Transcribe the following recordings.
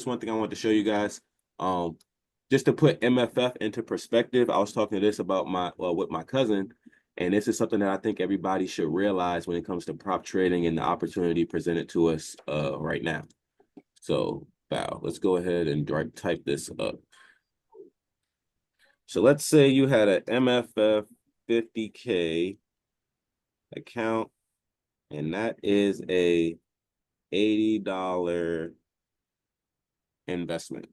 one thing I want to show you guys. Just to put MFF into perspective, I was talking to this about with my cousin, and this is something that I think everybody should realize when it comes to prop trading and the opportunity presented to us right now. So, wow, let's go ahead and type this up. So let's say you had an MFF 50K account, and that is a $80 investment.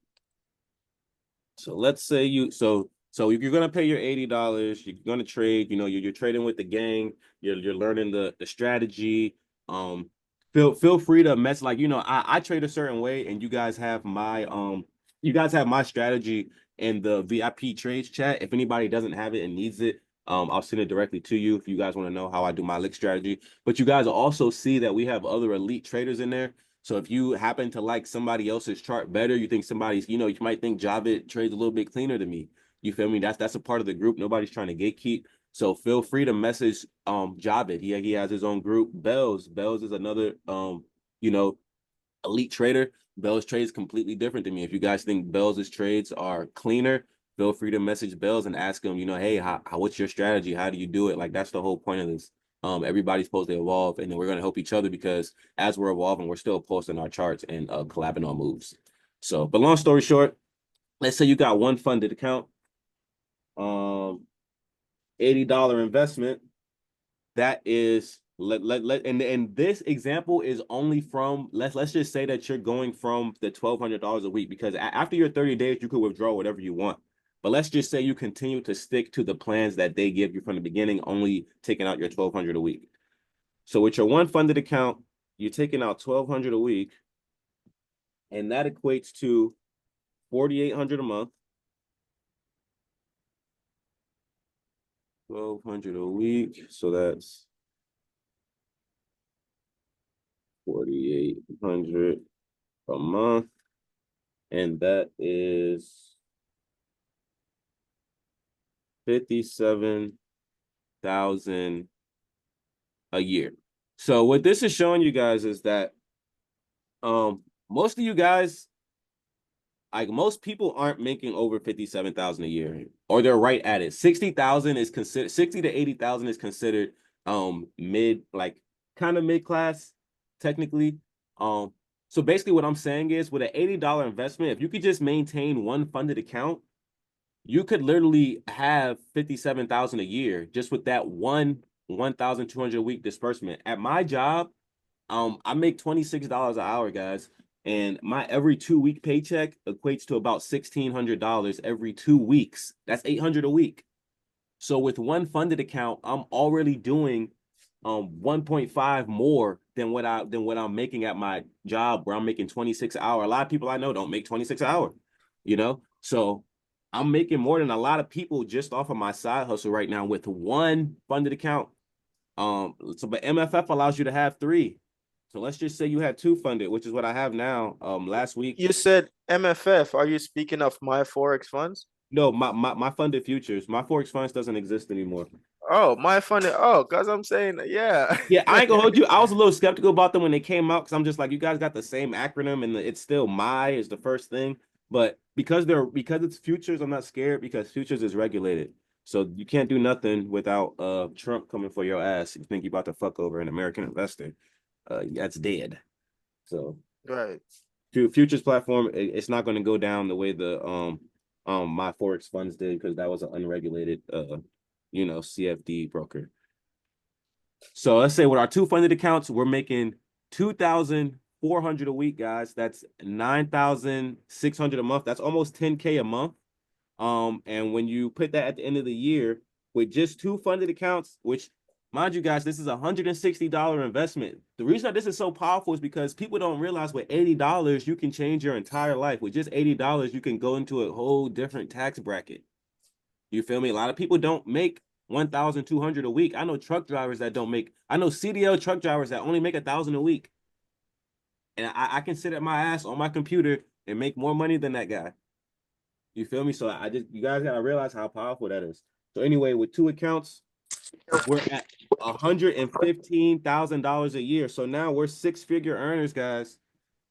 So let's say so if you're gonna pay your $80, you're gonna trade, you're trading with the gang, you're learning the strategy. Feel free to mess I trade a certain way, and you guys have my strategy in the VIP trades chat. If anybody doesn't have it and needs it, I'll send it directly to you if you guys want to know how I do my lick strategy. But you guys will also see that we have other elite traders in there. So if you happen to like somebody else's chart better, you think somebody's, you might think Javed trades a little bit cleaner than me. You feel me? That's a part of the group. Nobody's trying to gatekeep. So feel free to message Javed. He has his own group. Bells is another elite trader. Bell's trades completely different than me. If you guys think Bell's trades are cleaner, feel free to message Bells and ask him, hey, what's your strategy? How do you do it? Like, that's the whole point of this. Everybody's supposed to evolve, and then we're going to help each other, because as we're evolving, we're still posting our charts and collabing on moves. So, but long story short, let's say you got one funded account, $80 investment. That is and this example is only from let's just say that you're going from the $1,200 a week, because after your 30 days you could withdraw whatever you want. But let's just say you continue to stick to the plans that they give you from the beginning, only taking out your $1,200 a week. So with your one funded account, you're taking out $1,200 a week, and that equates to $4,800 a month. 1,200 a week, so that's 4,800 a month, and that is 57,000 a year. So what this is showing you guys is that most of you guys, like most people, aren't making over 57,000 a year, or they're right at it. 60,000 is considered 60 to 80,000 is considered mid, like kind of mid class technically. So basically what I'm saying is, with an $80 investment, if you could just maintain one funded account, you could literally have 57,000 a year just with that 1,200 a week disbursement. At my job, I make $26 an hour, guys, and my every 2 week paycheck equates to about $1,600 every 2 weeks. That's $800 a week. So with one funded account, I'm already doing 1.5 more than what I'm making at my job, where I'm making 26 an hour. A lot of people I know don't make 26 an hour, so I'm making more than a lot of people just off of my side hustle right now with one funded account. But MFF allows you to have three. So let's just say you had two funded, which is what I have now. Last week. You said MFF. Are you speaking of my Forex funds? No, my funded futures. My Forex funds doesn't exist anymore. Oh, my funded. Oh, because I'm saying, yeah. Yeah, I ain't gonna hold you. I was a little skeptical about them when they came out, because I'm just like, you guys got the same acronym, and it's still "my" is the first thing. But because it's futures, I'm not scared, because futures is regulated. So you can't do nothing without Trump coming for your ass. You think you're about to fuck over an American investor? That's dead. So Right. futures platform, it's not going to go down the way the my Forex funds did, because that was an unregulated CFD broker. So let's say with our two funded accounts, we're making 2,400 a week, guys. That's 9,600 a month. That's almost 10K a month. And when you put that at the end of the year with just two funded accounts, which, mind you guys, this is $160 investment. The reason that this is so powerful is because people don't realize with $80 you can change your entire life. With just $80 you can go into a whole different tax bracket. You feel me? A lot of people don't make 1,200 a week. I know truck drivers that don't make. I know CDL truck drivers that only make 1,000 a week, and I can sit at my ass on my computer and make more money than that guy. You feel me? So you guys gotta realize how powerful that is. So anyway, with two accounts, we're at $115,000 a year. So now we're six-figure earners, guys.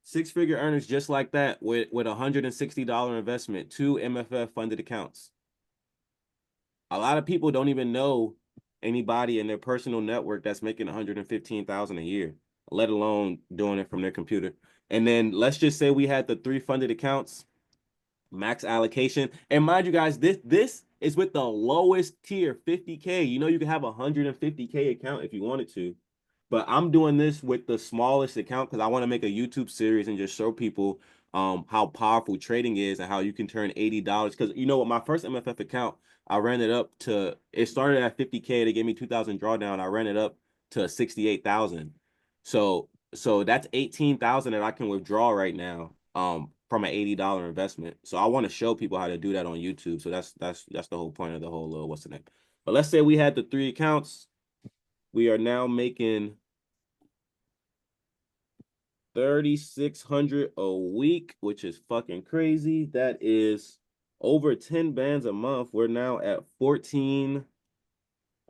Six-figure earners just like that with $160 investment, 2 MFF funded accounts. A lot of people don't even know anybody in their personal network that's making 115,000 a year, let alone doing it from their computer. And then let's just say we had the 3 funded accounts, max allocation. And mind you guys, this is with the lowest tier, 50K. You know, you can have a 150K account if you wanted to. But I'm doing this with the smallest account because I want to make a YouTube series and just show people how powerful trading is and how you can turn $80. Because you know what, my first MFF account, I ran it up to, it started at 50K. They gave me 2,000 drawdown. I ran it up to 68,000. So that's 18,000 that I can withdraw right now from an $80 investment. So I want to show people how to do that on YouTube. So that's the whole point of the whole what's the name. But let's say we had the 3 accounts. We are now making 3,600 a week, which is fucking crazy. That is over 10 bands a month. We're now at 14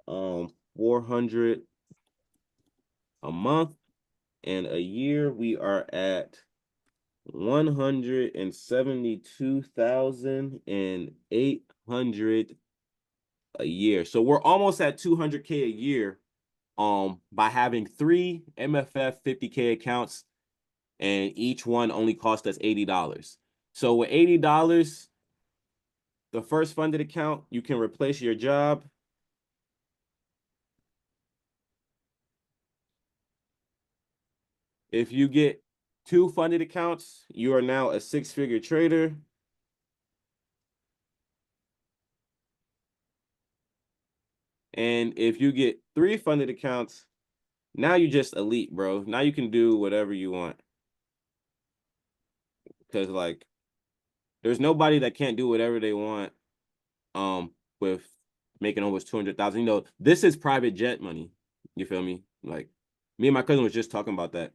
400 a month, and a year we are at 172,800 a year. So we're almost at 200K a year by having 3 MFF 50K accounts, and each one only cost us $80. So with $80, the first funded account, you can replace your job. If you get 2 funded accounts, you are now a 6-figure trader. And if you get 3 funded accounts, now you're just elite, bro. Now you can do whatever you want. Because like there's nobody that can't do whatever they want with making almost 200,000. You know, this is private jet money. You feel me? Like me and my cousin was just talking about that.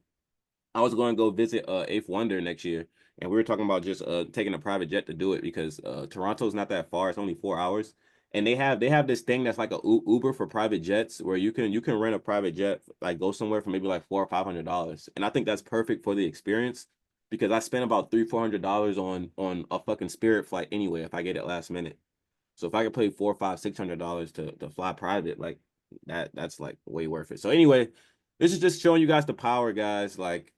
I was going to go visit Eighth Wonder next year, and we were talking about just taking a private jet to do it because Toronto's not that far. It's only 4 hours, and they have this thing that's like a Uber for private jets where you can rent a private jet, like go somewhere for maybe like $400 or $500, and I think that's perfect for the experience because I spent about $300-400 on a fucking Spirit flight anyway if I get it last minute. So if I could pay $400-500-600 to fly private, like that's like way worth it. So anyway, this is just showing you guys the power, guys. Like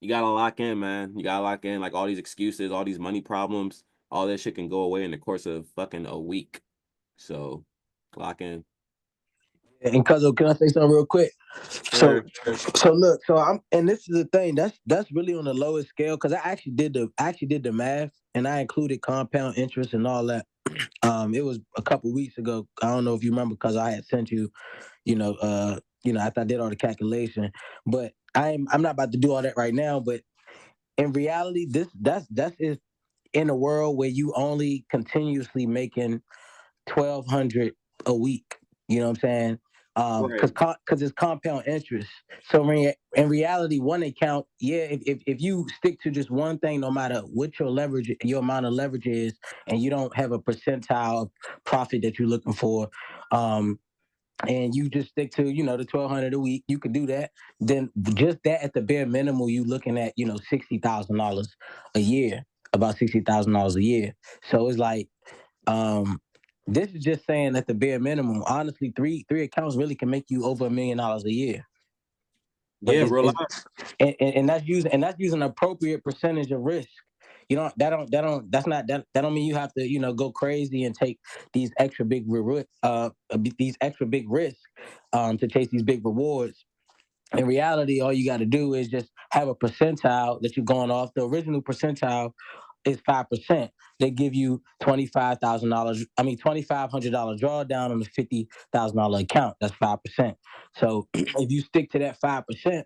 you gotta lock in, man. You gotta lock in. Like all these excuses, all these money problems, all that shit can go away in the course of fucking a week. So lock in. And Cuzzo, can I say something real quick? So, Sure. so look, so I'm, and this is the thing that's really on the lowest scale because I actually did the math and I included compound interest and all that. It was a couple weeks ago. I don't know if you remember because I had sent you, after I did all the calculation. But I'm not about to do all that right now. But in reality, that's is in a world where you only continuously making 1,200 a week. You know what I'm saying? Because Right. it's compound interest. So in reality, one account, yeah, if you stick to just one thing, no matter what your amount of leverage is, and you don't have a percentile of profit that you're looking for, um, and you just stick to the 1,200 a week, you could do that. Then just that at the bare minimum, you looking at $60,000 a year, about $60,000 a year. So it's like um, this is just saying at the bare minimum. Honestly, three accounts really can make you over $1 million a year. But Yeah, real life. and that's using an appropriate percentage of risk. You know that don't mean you have to go crazy and take these extra big risks to chase these big rewards. In reality, all you got to do is just have a percentile that you're going off. The original percentile is 5%. They give you $25,000. I mean, $2,500 drawdown on the $50,000 account. That's 5%. So if you stick to that 5%,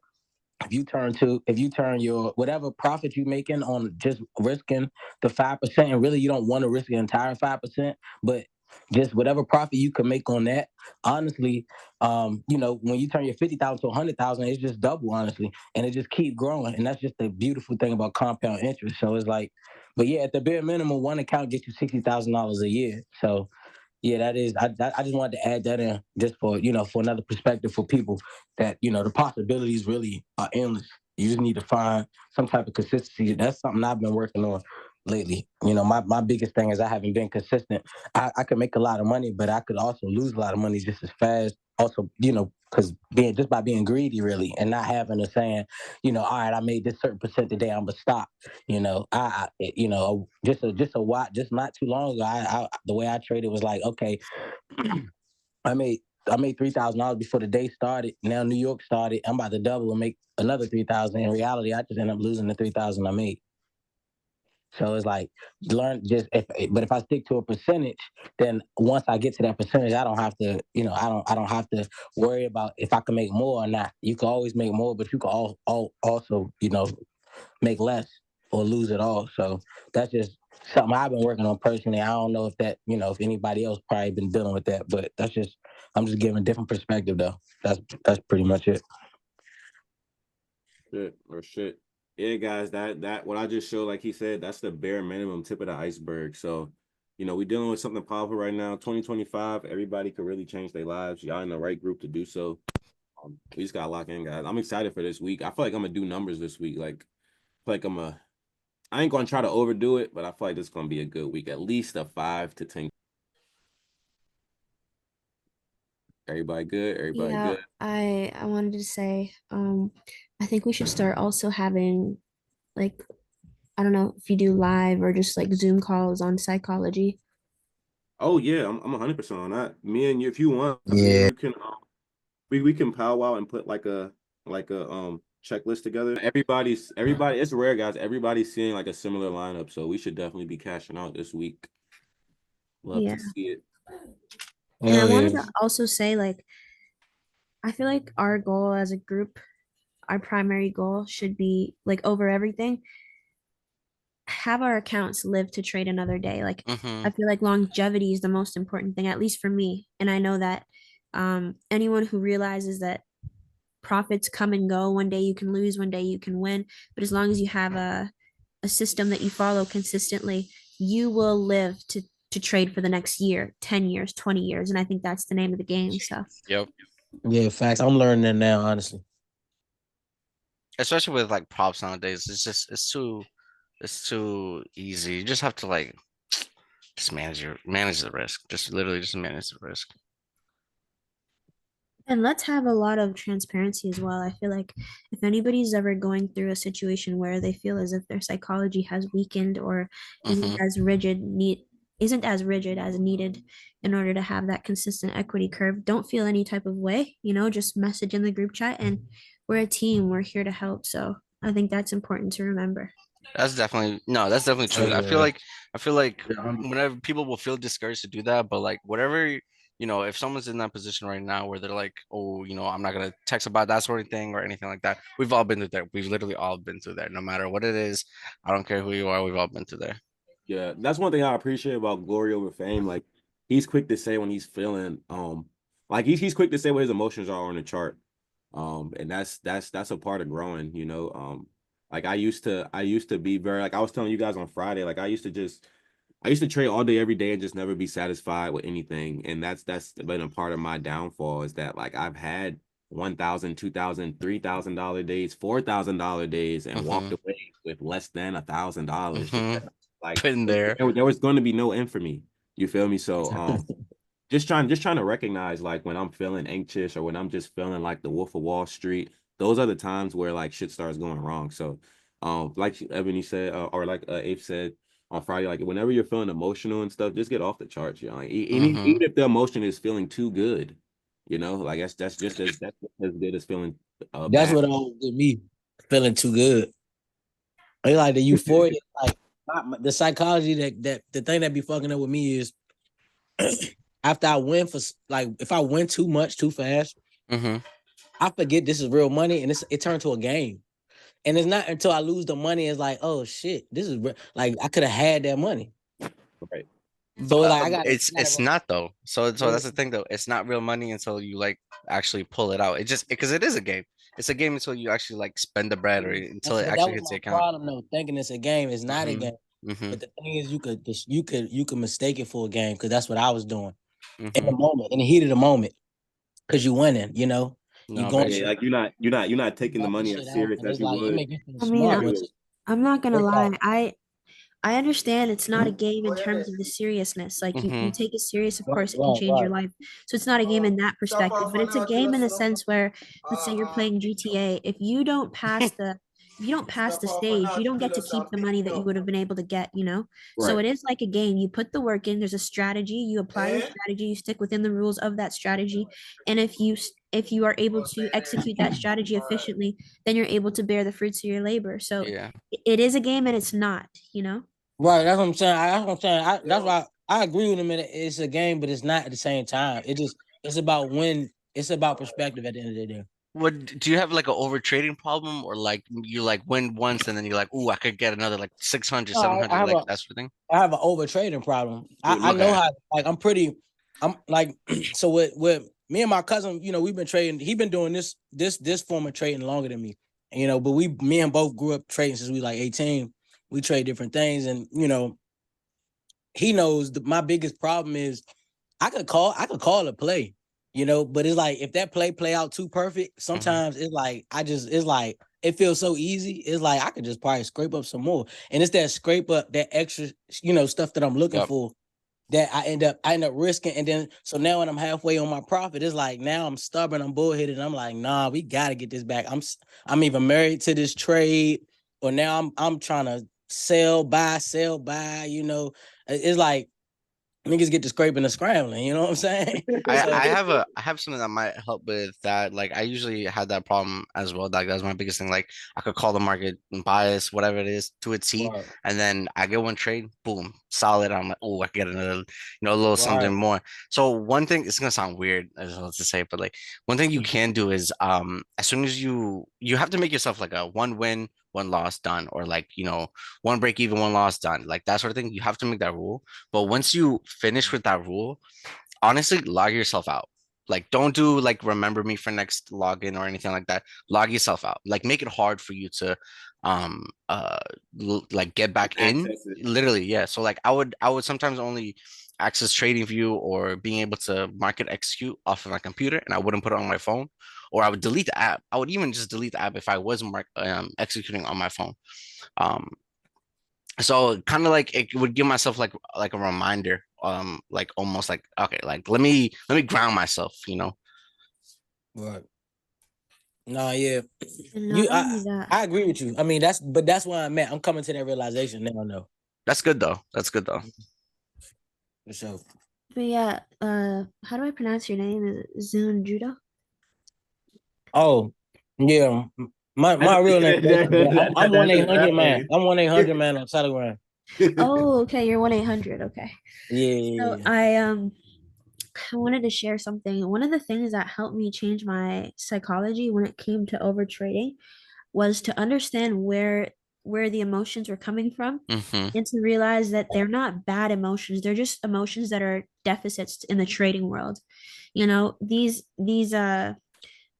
if you turn your whatever profit you're making on just risking the 5%, and really you don't want to risk the entire 5%, but just whatever profit you can make on that, honestly, when you turn your 50,000 to 100,000, it's just double, honestly, and it just keep growing, and that's just the beautiful thing about compound interest. So it's like, but yeah, at the bare minimum, one account gets you $60,000 a year. So yeah, that is. I just wanted to add that in just for another perspective for people that the possibilities really are endless. You just need to find some type of consistency. That's something I've been working on lately. My biggest thing is I haven't been consistent. I could make a lot of money, but I could also lose a lot of money just as fast. Also, because by being greedy really and not having a saying, all right, I made this certain percent today, I'm gonna stop. Just not too long ago, the way I traded was like, okay, I made $3,000 before the day started. Now New York started. I'm about to double and make another 3,000. In reality, I just end up losing the 3,000 I made. So it's like but if I stick to a percentage, then once I get to that percentage, I don't have to, I don't have to worry about if I can make more or not. You can always make more, but you can also, make less or lose it all. So that's just something I've been working on personally. I don't know if that, if anybody else probably been dealing with that, but I'm just giving a different perspective though. That's pretty much it. Shit. Yeah, guys, that what I just showed, like he said, that's the bare minimum tip of the iceberg. So, we're dealing with something powerful right now. 2025, everybody could really change their lives. Y'all in the right group to do so. We just gotta lock in, guys. I'm excited for this week. I feel like I'm gonna do numbers this week. Like, I feel like I ain't gonna try to overdo it, but I feel like this is gonna be a good week. At least a 5 to 10. Everybody good? Everybody Yeah, good? I wanted to say, I think we should start also having like, I don't know if you do live or just like Zoom calls on psychology. Oh yeah, I'm 100% on that. Me and you, if you want, me and Yeah. you can we can powwow and put like a checklist together. Everybody it's rare, guys. Everybody's seeing like a similar lineup, so we should definitely be cashing out this week. Love Yeah. to see it. And I Hell wanted yeah. to also say, like, I feel like our goal as a group, our primary goal should be like over everything, have our accounts live to trade another day. Like, Mm-hmm. I feel like longevity is the most important thing, at least for me. And I know that anyone who realizes that profits come and go, one day you can lose, one day you can win. But as long as you have a system that you follow consistently, you will live to trade for the next year, 10 years, 20 years. And I think that's the name of the game. So Yep. Yeah, facts. I'm learning that now, honestly. Especially with like props nowadays, it's too easy. You just have to like just manage the risk. Just literally just manage the risk. and let's have a lot of transparency as well. I feel like if anybody's ever going through a situation where they feel as if their psychology has weakened or isn't Mm-hmm. as rigid need isn't as rigid as needed in order to have that consistent equity curve, don't feel any type of way, just message in the group chat, and we're a team, we're here to help. So I think that's important to remember. That's definitely Oh true. yeah. I feel like Yeah, whenever people will feel discouraged to do that, but like whatever, if someone's in that position right now where they're like, oh, I'm not gonna text about that sort of thing or anything like that. We've all been through there. We've literally all been through there. No matter what it is, I don't care who you are, we've all been through there. Yeah, that's one thing I appreciate about Glory over Fame. Like he's quick to say when he's feeling like he's quick to say what his emotions are on the chart. And that's a part of growing. Like I used to be very like I was telling you guys on Friday, like I used to trade all day every day and just never be satisfied with anything. And that's been a part of my downfall is that like I've had 1,000, 2,000, $3,000 days, $4,000 days, and walked Mm-hmm. away with less than $1,000 because Mm-hmm. like Been there. there was going to be no end for me. You feel me? So just trying to recognize like when I'm feeling anxious or when I'm just feeling like the Wolf of Wall Street, those are the times where like shit starts going wrong. So like Ebony said, or like Abe said on Friday, like whenever you're feeling emotional and stuff, just get off the charts. Like Mm-hmm. even if the emotion is feeling too good, like that's as good as feeling that's bad. what always with me. Feeling too good. It's like the euphoria, like the psychology that the thing that be fucking up with me is after I win like if I win too much too fast, Mm-hmm. I forget this is real money and it turned to a game. And it's not until I lose the money, it's like, oh shit, this is like I could have had that money. Right. So like I It's gotta not though. So yeah. that's the thing though. It's not real money until you like actually pull it out. It just because it is a game. It's a game until you actually like spend the bread or until it But that actually was hits the my account. problem though, thinking it's a game. It's not a Mm-hmm. game. Mm-hmm. But the thing is, you could mistake it for a game because that's what I was doing in the Mm-hmm. moment, in the heat of the moment, because you winning. You No, going very Yeah, true. like you're not taking the out this money shit as out, serious and as it's you like it would. make you feel I mean, smart, If it but was- I'm not gonna it's lie. like I understand it's not a game in terms of the seriousness. Like you Mm-hmm. take it serious, of right, course, it can right, change your right. life. So it's not a game in that perspective, but it's a game in the sense where, let's say you're playing GTA. If you don't pass the stage, you don't get to keep the money that you would have been able to get, you know? So Right. it is like a game. You put the work in, there's a strategy, you apply your strategy, you stick within the rules of that strategy. And if you are able to execute that strategy efficiently, then you're able to bear the fruits of your labor. So Yeah. it is a game and it's not, you know? Right, that's what I'm saying. That's what I'm saying. That's why I agree with him. It's a game, but it's not at the same time. It's about when. It's about perspective at the end of the day. What do you have like an over trading problem or like you like win once and then you're like, ooh, I could get another like 600, No, I 700, have like a that sort of thing? I have an over trading problem. with I know Okay. how. Like I'm like so with me and my cousin. We've been trading. He been doing this form of trading longer than me. But me and both grew up trading since we like 18. We trade different things, and he knows my biggest problem is I could call a play, but it's like if that play out too perfect, Hmm. sometimes it's like it feels so easy. It's like I could just probably scrape up some more. And it's that scrape up that extra, stuff that I'm looking Yep. for that I end up risking. And then so now when I'm halfway on my profit, it's like now I'm stubborn, I'm bullheaded, and I'm like, nah, we gotta get this back. I'm even married to this trade, or now I'm trying to sell buy. It's like niggas get to scraping and scrambling, you know what I'm saying? So I have something that might help with that. Like I usually had that problem as well. Like that's my biggest thing. Like I could call the market and bias, whatever it is, to a T, right, and then I get one trade, boom, solid. I'm like, oh, I can get another, a little right, something more. So one thing, it's gonna sound weird as well to say, but like one thing you can do is as soon as you have to make yourself like a one win, one loss done, or like, one break even, one loss done, like that sort of thing. You have to make that rule. But once you finish with that rule, honestly, log yourself out. Like, don't do like remember me for next login or anything like that. Log yourself out. Like, make it hard for you to, um, uh, like get back in. access it. Literally, yeah. So like, I would sometimes only access Trading View or being able to market execute off of my computer, and I wouldn't put it on my phone, or I would delete the app. I would even just delete the app if I was executing on my phone. Um, so kind of like it would give myself like a reminder, like almost like, okay, like let me ground myself. right. Nah, yeah. And not You only that, I agree with you. I mean, that's where I'm at. I'm coming to that realization now. No, That's good though. That's good though. for sure. but yeah, how do I pronounce your name? Is it Zun Judo? Oh, yeah. My real name is Jason, but I'm one eight hundred man. I'm 1-800 man on Telegram. Oh, okay, you're 1-800. Okay. Yeah, So yeah, I wanted to share something. One of the things that helped me change my psychology when it came to over trading was to understand where the emotions were coming from Hmm. and to realize that they're not bad emotions. They're just emotions that are deficits in the trading world. These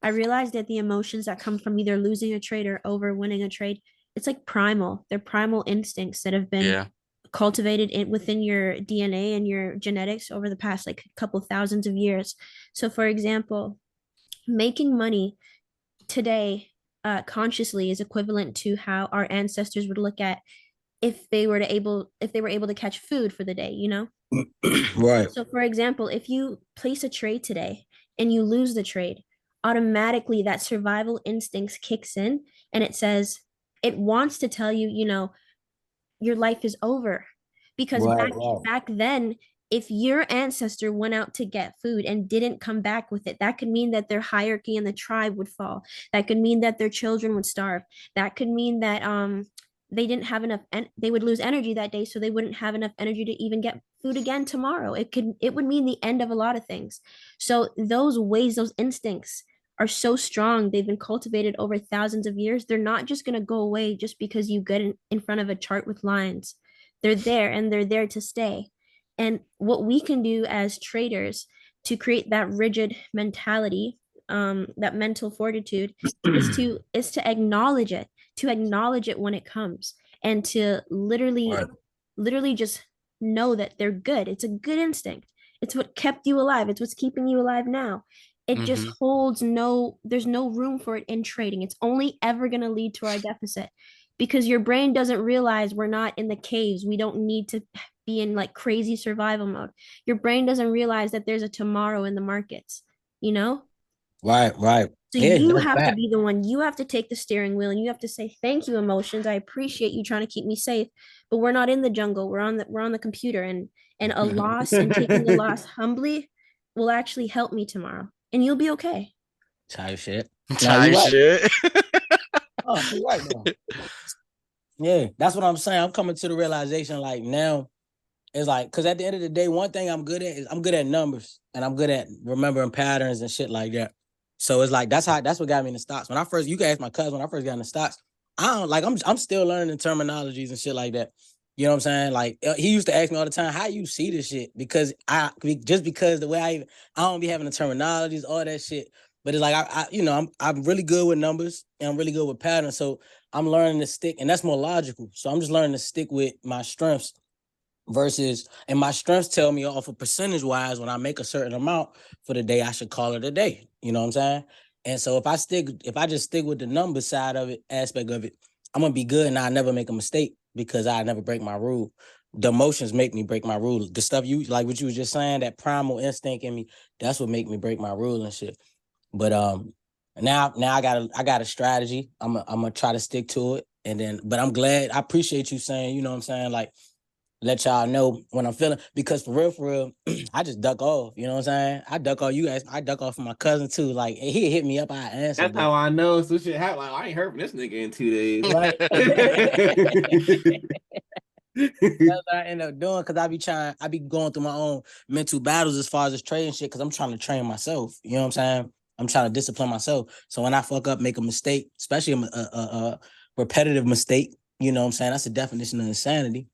I realized that the emotions that come from either losing a trade or over winning a trade, it's like primal. They're primal instincts that have been Yeah. cultivated within your DNA and your genetics over the past like couple thousands of years. So, for example, making money today consciously is equivalent to how our ancestors would look at if they were able to catch food for the day, you know? right, So, for example, if you place a trade today and you lose the trade, automatically that survival instincts kicks in and it wants to tell you, your life is over. Because right, back then, if your ancestor went out to get food and didn't come back with it, that could mean that their hierarchy in the tribe would fall. That could mean that their children would starve. That could mean that they didn't have enough and they would lose energy that day, so they wouldn't have enough energy to even get food again tomorrow. It would mean the end of a lot of things. So those ways, those instincts are so strong. They've been cultivated over thousands of years. They're not just going to go away just because you get in front of a chart with lines. They're there and they're there to stay. And what we can do as traders to create that rigid mentality, that mental fortitude, right, is to acknowledge it when it comes, and to right, literally just know that they're good. It's a good instinct. It's what kept you alive. It's what's keeping you alive now. It just Mm-hmm. holds no, there's no room for it in trading. It's only ever going to lead to our deficit because your brain doesn't realize we're not in the caves. We don't need to be in like crazy survival mode. Your brain doesn't realize that there's a tomorrow in the markets, you know? Right. So Yeah, you that's have to fact. be the one, you have to take the steering wheel and you have to say, thank you, emotions. I appreciate you trying to keep me safe. But we're not in the jungle. We're on the computer and a loss and taking the loss humbly will actually help me tomorrow. And you'll be okay. Type shit. Nah, you Type right. shit. Oh, you right though. Yeah, that's what I'm saying. I'm coming to the realization like now it's like, because at the end of the day, one thing I'm good at is I'm good at numbers and I'm good at remembering patterns and shit like that. So it's like that's what got me in the stocks. When I first, you can ask my cousin when I first got in the stocks. I don't like I'm still learning terminologies and shit like that. You know what I'm saying? Like he used to ask me all the time, "How you see this shit?" Because because the way I don't be having the terminologies, all that shit. But it's like I'm really good with numbers and I'm really good with patterns. So I'm learning to stick, and that's more logical. So I'm just learning to stick with my strengths versus, and my strengths tell me off of percentage wise when I make a certain amount for the day, I should call it a day. You know what I'm saying? And so if I just stick with the number side of it, aspect of it, I'm gonna be good and I never make a mistake because I never break my rule. The emotions make me break my rule. The stuff you like, what you was just saying, that primal instinct in me, that's what make me break my rule and shit. But now I got a strategy. I'm gonna try to stick to it. And then, but I'm glad. I appreciate you saying, you know what I'm saying, like let y'all know when I'm feeling, because for real, I just duck off. You know what I'm saying? I duck off you guys. I duck off from my cousin too. Like he hit me up, I answer, That's but how I know some shit happened. Like, I ain't heard from this nigga in 2 days. right. That's what I end up doing because I be going through my own mental battles as far as this trading shit because I'm trying to train myself. You know what I'm saying? I'm trying to discipline myself. So when I fuck up, make a mistake, especially a repetitive mistake, you know what I'm saying? That's the definition of insanity.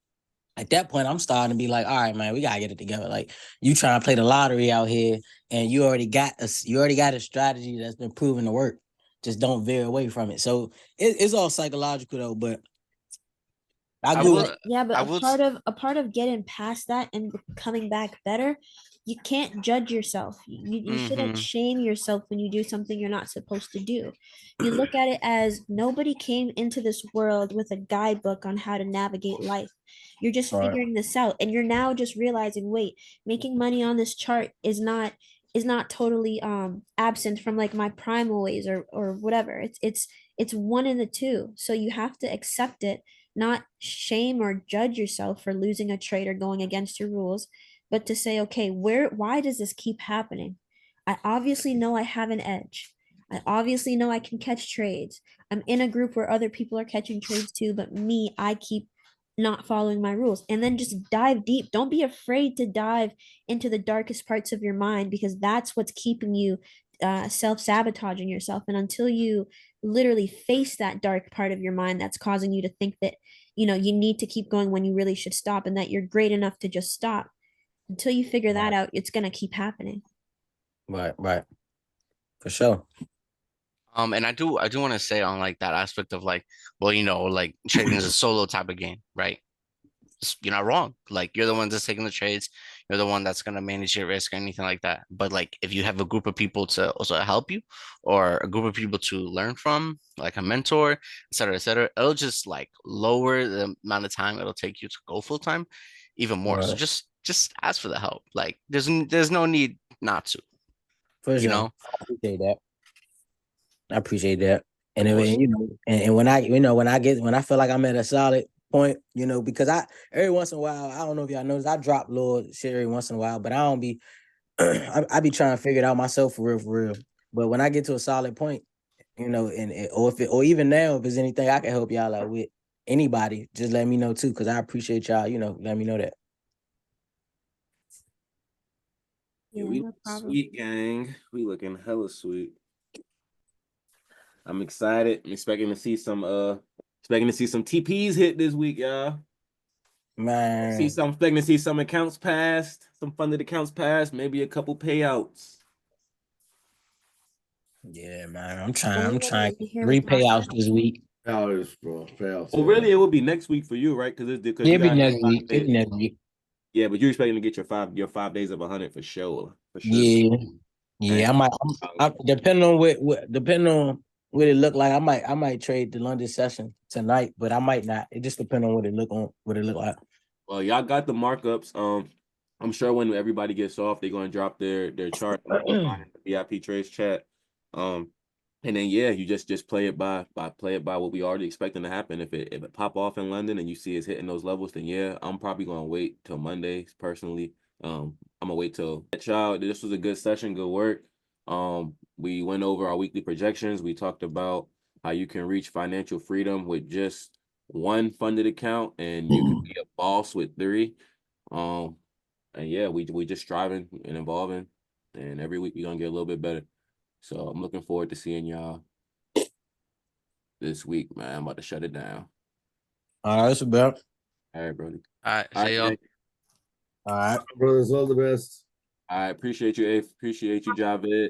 At that point, I'm starting to be like, all right, man, we gotta get it together. Like you trying to play the lottery out here, and you already got a strategy that's been proven to work. Just don't veer away from it. So it's all psychological though, but I I get will. what. Yeah, but I will. s- a part of getting past that and coming back better, you can't judge yourself. You shouldn't Mhm. shame yourself when you do something you're not supposed to do. You look at it as nobody came into this world with a guidebook on how to navigate life. You're just Right. figuring this out and you're now just realizing, wait, making money on this chart is not totally absent from like my primal ways or whatever. It's one in the two. So you have to accept it, not shame or judge yourself for losing a trade or going against your rules, but to say, okay, why does this keep happening? I obviously know I have an edge. I obviously know I can catch trades. I'm in a group where other people are catching trades too, but me, I keep not following my rules. And then just dive deep. Don't be afraid to dive into the darkest parts of your mind because that's what's keeping you self-sabotaging yourself. And until you literally face that dark part of your mind that's causing you to think that you need to keep going when you really should stop and that you're great enough to just stop, until you figure that Right. out, it's going to keep happening. Right. For sure. And I do want to say on like that aspect of like, well, like trading is a solo type of game, right? You're not wrong. Like you're the one that's taking the trades. You're the one that's gonna manage your risk or anything like that. But like if you have a group of people to also help you, or a group of people to learn from, like a mentor, et cetera, it'll just like lower the amount of time it'll take you to go full time, even more. So Right. just ask for the help. Like there's no need not to, For you sure. know, I appreciate that. I appreciate that. of And course. and when when I feel like I'm at a solid point, because I every once in a while, I don't know if y'all notice, I drop little shit every once in a while, but I don't be I be trying to figure it out myself for real. But when I get to a solid point, or even now, if there's anything I can help y'all out with, anybody, just let me know too, because I appreciate y'all, let me know that. Yeah, Yeah, we no problem. sweet gang. We looking hella sweet. I'm excited. I'm expecting to see some TPs hit this week, y'all. Man, Expecting to see some accounts passed, some funded accounts passed, maybe a couple payouts. yeah, man. Are I'm you trying ready to hear 3 payouts this week. Palace, bro. Palace. Well, really, it would be next week for you, right? Because Yeah, you it'll be got next week. It'll be next week. Yeah, but you're expecting to get your 5 days of 100 for sure. For sure. Yeah, yeah. And I'm depending on depending on what it look like. I might trade the London session tonight, but I might not. It just depends on what it look like. well, y'all got the markups. I'm sure when everybody gets off, they're gonna drop their chart in the VIP trades chat. Um, and then yeah, you just play it by what we already expecting to happen. If it pop off in London and you see it's hitting those levels, then yeah, I'm probably gonna wait till Monday personally. I'm gonna wait till child. This was a good session, good work. We went over our weekly projections. We talked about how you can reach financial freedom with just one funded account, and you can be a boss with three. Um, and yeah, we just striving and evolving, and every week we're gonna get a little bit better. So I'm looking forward to seeing y'all this week, man. I'm about to shut it down. All right, that's about. All right, Brody. All right, All see right, y'all. man. All right. Brothers, all the best. I appreciate you, Abe. Appreciate you, Javed.